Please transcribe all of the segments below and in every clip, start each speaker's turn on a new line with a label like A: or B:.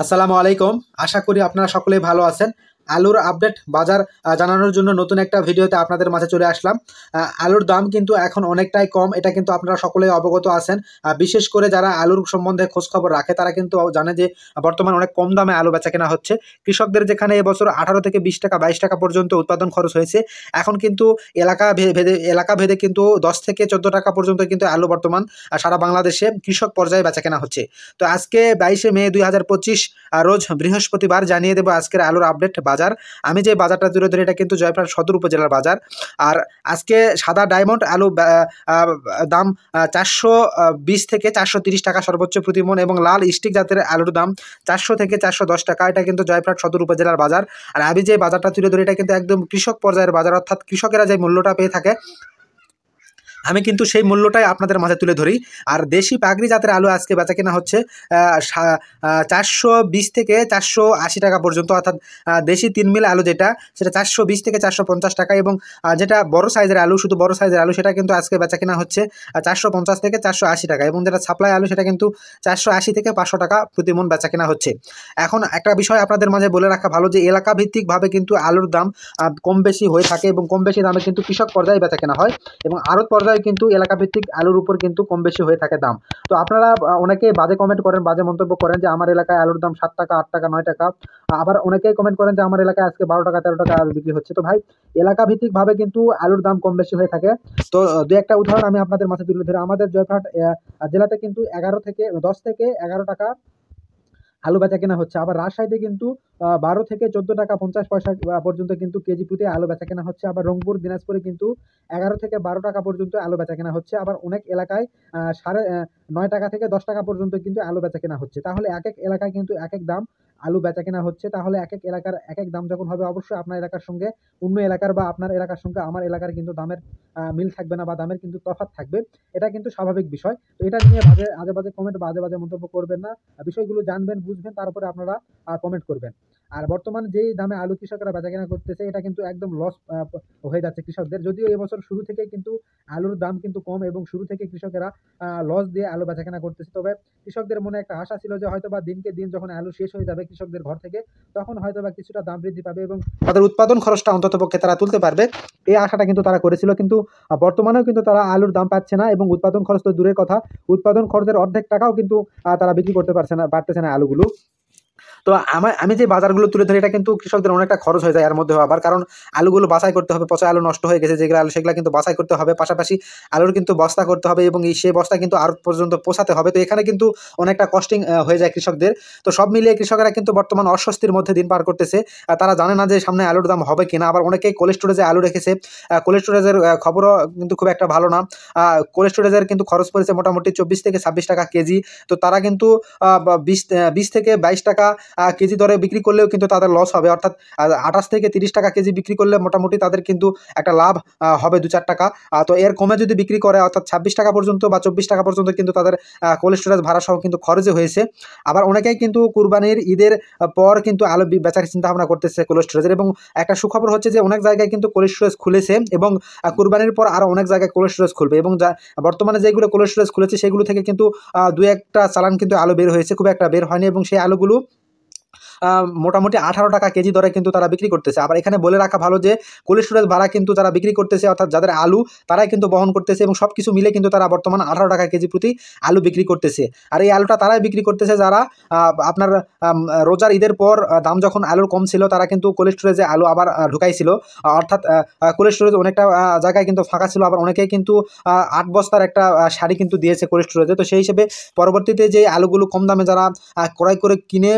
A: আসসালামু আলাইকুম। আশা করি আপনারা সকলেই ভালো আছেন। আলুর আপডেট বাজার জানানোর জন্য নতুন একটা ভিডিওতে আপনাদের মাঝে চলে আসলাম। আলুর দাম কিন্তু এখন অনেকটাই কম, এটা কিন্তু আপনারা সকলেই অবগত আছেন। বিশেষ করে যারা আলুর সম্বন্ধে খোঁজখবর রাখে তারা কিন্তু জানে যে বর্তমানে অনেক কম দামে আলু বেচাকেনা হচ্ছে। কৃষকদের যেখানে এবছর 18 থেকে 20 টাকা 22 টাকা পর্যন্ত উৎপাদন খরচ হয়েছে, এখন কিন্তু এলাকা ভেদে কিন্তু 10 থেকে 14 টাকা পর্যন্ত কিন্তু আলু বর্তমান সারা বাংলাদেশে কৃষক পর্যায়ে বেচাকেনা হচ্ছে। তো আজকে 22 মে 2025 রোজ বৃহস্পতিবার জানিয়ে দেবো আজকের আলুর আপডেট বাজার। আমি যে বাজারটা তুলে ধরি এটা কিন্তু জয়পুরহাট সদর উপজেলার বাজার। আর আজকে সাদা ডায়মন্ড আলু দাম 420 থেকে 430 টাকা সর্বোচ্চ প্রতি মণ, এবং লাল স্টিক জাতের আলুর দাম 400 থেকে 410 টাকা। এটা কিন্তু জয়পুরহাট সদর উপজেলার বাজার। আর আমি যে বাজারটা তুলে ধরি এটা কিন্তু একদম কৃষক পর্যায়ের বাজার, অর্থাৎ কৃষকেরা যে মূল্যটা পেয়ে থাকে আমি কিন্তু সেই মূল্যটাই আপনাদের মাঝে তুলে ধরি। আর দেশি পাগড়ি জাতের আলু আজকে বেচা কেনা হচ্ছে 420 থেকে 480 টাকা পর্যন্ত, অর্থাৎ দেশি 3 মিল আলু যেটা সেটা 420 থেকে 450 টাকা, এবং যেটা বড় সাইজের আলু, শুধু বড় সাইজের আলু, সেটা কিন্তু আজকে বেচা কেনা হচ্ছে 450 থেকে 480 টাকা, এবং যেটা সাপ্লাই আলু সেটা কিন্তু 480 থেকে 500 টাকা প্রতি মণ বেচা কেনা হচ্ছে। এখন একটা বিষয় আপনাদের মাঝে বলে রাখা ভালো যে এলাকা ভিত্তিকভাবে কিন্তু আলুর দাম কম বেশি হয়ে থাকে, এবং কম বেশি দামে কিন্তু কৃষক পর্যায়ে বেচা কেনা হয়, এবং আড়ত পর্যায়ে কিন্তু এলাকা ভিত্তিক আলুর উপর কিন্তু কম বেশি হয়ে থাকে দাম। তো আপনারা অনেকে বাজে কমেন্ট করেন, বাজে মন্তব্য করেন যে আমার এলাকায় আলুর দাম 7 টাকা 8 টাকা 9 টাকা। আবার অনেকেই কমেন্ট করেন যে আমার এলাকায় আজকে 12 টাকা 13 টাকা আলু বিক্রি হচ্ছে। তো ভাই, এলাকা ভিত্তিক ভাবে কিন্তু আলুর দাম কম বেশি হয়ে থাকে। তো দু একটা উদাহরণ আমি আপনাদের মাঝে তুলে ধরি। আমাদের জয়পুরহাট জেলাতে কিন্তু 10 থেকে 11 টাকা আলু বেচা কেনা হচ্ছে। আবার রাজশাহীতে কিন্তু 12 থেকে 14 টাকা 50 পয়সা পর্যন্ত কিন্তু কেজি প্রতি আলু বেচা কেনা হচ্ছে। আবার রংপুর দিনাজপুরে কিন্তু 11 থেকে 12 টাকা পর্যন্ত আলু বেচা কেনা হচ্ছে। আবার অনেক এলাকায় 9.5 টাকা থেকে 10 টাকা পর্যন্ত কিন্তু আলু বেচা কেনা হচ্ছে। তাহলে এক এক এলাকায় কিন্তু এক এক দাম আলু বেচা কেনা হচ্ছে। তাহলে এক এক এলাকার এক এক দাম যখন হবে, অবশ্যই আপনার এলাকার সঙ্গে অন্য এলাকার বা আপনার এলাকার সঙ্গে আমার এলাকার কিন্তু দামের মিল থাকবে না, বা দামের কিন্তু তফাৎ থাকবে। এটা কিন্তু স্বাভাবিক বিষয়। তো এটা নিয়ে আজে বাজে কমেন্ট বা আজে বাজে মন্তব্য করবেন না। বিষয়গুলো জানবেন, বুঝবেন, তারপরে আপনারা কমেন্ট করবেন। আর বর্তমান যেই দামে আলু কৃষকরা বেচাকেনা করতেছে, এটা কিন্তু একদম লস হয়ে যাচ্ছে কৃষকদের। যদিও এবছর শুরু থেকে কিন্তু আলুর দাম কিন্তু কম, এবং শুরু থেকে কৃষকেরা লস দিয়ে আলু বেচাকেনা করতেছে। তবে কৃষকদের মনে একটা আশা ছিল যে হয়তোবা দিনকে দিন যখন আলু শেষ হয়ে যাবে কৃষকদের ঘর থেকে, তখন হয়তোবা কিছুটা দাম বৃদ্ধি পাবে এবং তাদের উৎপাদন খরচটা অন্ততপক্ষে তারা তুলতে পারবে। এই আশাটা কিন্তু তারা করেছিল, কিন্তু বর্তমানেও কিন্তু তারা আলুর দাম পাচ্ছে না, এবং উৎপাদন খরচ তো দূরের কথা, উৎপাদন খরচের অর্ধেক টাকাও কিন্তু তারা বিক্রি করতে পারতেছে না আলুগুলো। তো আমি যে বাজারগুলো তুলে ধরি এটা কিন্তু কৃষকদের অনেকটা খরচ হয়ে যায় এর মধ্যে আবার, কারণ আলুগুলো বাছাই করতে হবে, পচা আলু নষ্ট হয়ে গেছে যেগুলো আলু সেগুলো কিন্তু বাছাই করতে হবে, পাশাপাশি আলুর কিন্তু বস্তা করতে হবে, এবং সেই বস্তা কিন্তু আরো পর্যন্ত পৌঁছাতে হবে। তো এখানে কিন্তু অনেকটা কস্টিং হয়ে যায় কৃষকদের। তো সব মিলিয়ে কৃষকেরা কিন্তু বর্তমান অস্বস্তির মধ্যে দিন পার করতেছে। তারা জানে না যে সামনে আলুর দাম হবে কিনা। আবার অনেকেই কোল্ড স্টোরেজে আলু রেখেছে, কোল্ড স্টোরেজের খবরও কিন্তু খুব একটা ভালো না। কোল্ড স্টোরেজের কিন্তু খরচ পড়েছে মোটামুটি 24 থেকে 26 টাকা কেজি। তো তারা কিন্তু 20 থেকে 22 টাকা কেজি দরে বিক্রি করলেও কিন্তু তাদের লস হবে, অর্থাৎ 28 থেকে 30 টাকা কেজি বিক্রি করলে মোটামুটি তাদের কিন্তু একটা লাভ হবে 2-4 টাকা। তো এর কমে যদি বিক্রি করে, অর্থাৎ 26 টাকা পর্যন্ত বা 24 টাকা পর্যন্ত কিন্তু তাদের কোল্ড স্টোরেজ ভাড়া সহ কিন্তু খরচে হয়েছে। আবার অনেকেই কিন্তু কুরবানির ঈদের পর কিন্তু আলু বেচার চিন্তা ভাবনা করতেছে কোল্ড স্টোরেজের, এবং একটা সুখবর হচ্ছে যে অনেক জায়গায় কিন্তু কোল্ড স্টোরেজ খুলেছে, এবং কুরবানির পর আরও অনেক জায়গায় কোল্ড স্টোরেজ খুলবে, এবং বর্তমানে যেগুলো কোল্ড স্টোরেজ খুলেছে সেগুলো থেকে কিন্তু 2-1টা চালান কিন্তু আলু বের হয়েছে, খুব একটা বের হয়নি, এবং সেই আলুগুলো মোটামুটি 18 টাকা কেজি দরে কিন্তু তারা বিক্রি করতেছে। আবার এখানে বলে রাখা ভালো যে কোল্ড স্টোরেজ ভাড়া কিন্তু যারা বিক্রি করতেছে, অর্থাৎ যাদের আলু, তারাই কিন্তু বহন করতেছে, এবং সব কিছু মিলে কিন্তু তারা বর্তমান 18 টাকা কেজি প্রতি আলু বিক্রি করতেছে। আর এই আলুটা তারাই বিক্রি করতেছে যারা আপনার রোজার ঈদের পর দাম যখন আলুর কম ছিল, তারা কিন্তু কোল্ড স্টোরেজে আলু আবার ঢুকাইছিল, অর্থাৎ কোল্ড স্টোরেজ অনেকটা জায়গায় কিন্তু ফাঁকা ছিল। আবার অনেকেই কিন্তু 8 বস্তার একটা শাড়ি কিন্তু দিয়েছে কোল্ড স্টোরেজে। তো সেই হিসেবে পরবর্তীতে যে আলুগুলো কম দামে যারা ক্রয় করে কিনে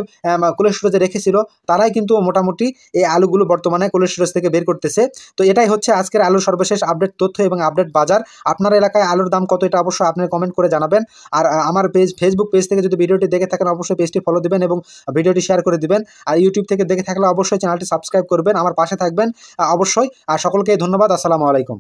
A: কোল্ড স্টোরেজে রেখেছিল, তারাই কিন্তু মোটামুটি এই আলুগুলো বর্তমানে কোল্ড স্টোরেজ থেকে বের করতেছে। তো এটাই হচ্ছে আজকের আলুর সর্বশেষ আপডেট তথ্য এবং আপডেট বাজার। আপনার এলাকায় আলুর দাম কত, এটা অবশ্যই আপনি কমেন্ট করে জানাবেন। আর আমার ফেসবুক পেজ থেকে যদি ভিডিওটি দেখে থাকেন, অবশ্যই পেজটি ফলো দিবেন এবং ভিডিওটি শেয়ার করে দিবেন। আর ইউটিউব থেকে দেখে থাকলে অবশ্যই চ্যানেলটি সাবস্ক্রাইব করবেন, আমার পাশে থাকবেন অবশ্যই। আর সকলকে ধন্যবাদ। আসসালামু আলাইকুম।